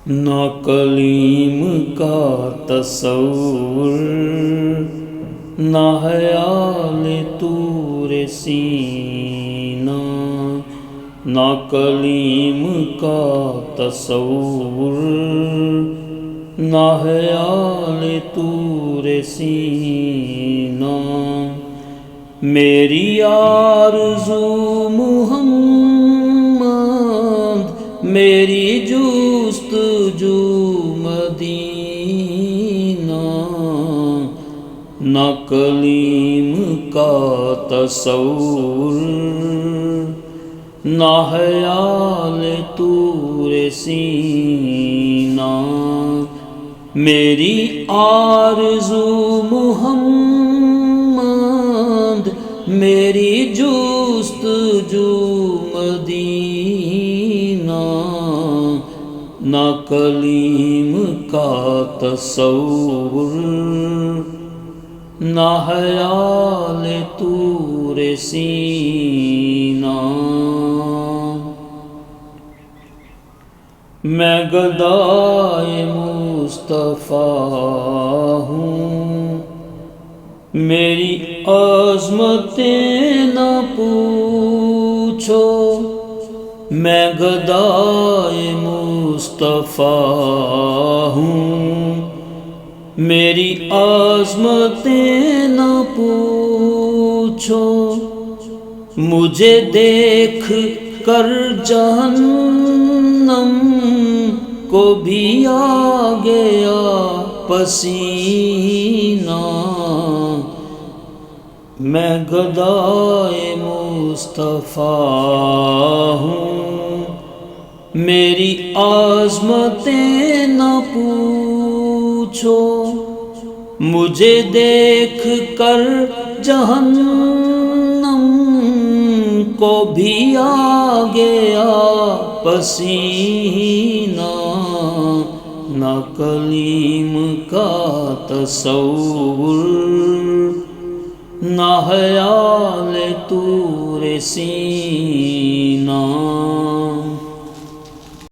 نہ کلیم کا تصور، نہ خیال طور سینہ، نہ کلیم کا تصور، نہ خیال طور سینہ، میری آرزو محمد، میری جستجو مدینہ، نہ کلیم کا تصور، نہ خیال طور سینہ، میری آرزو محمد، میری جستجو مدینہ، نہ کلیم کا تصور، نہ خیال طور سینہ، میں گدائے مصطفیٰ ہوں، میری عظمتیں نہ پوچھو، میں گدائے مصطفیٰ ہوں، میری عظمتیں نہ پوچھو، مجھے دیکھ کر جہنم کو بھی آ گیا پسینہ، میں گدائے مصطفیٰ ہوں، میری عظمتیں نہ پوچھو، مجھے دیکھ کر جہنم کو بھی آ گیا پسینہ، نہ کلیم کا تصور، نہ خیال طور سینہ۔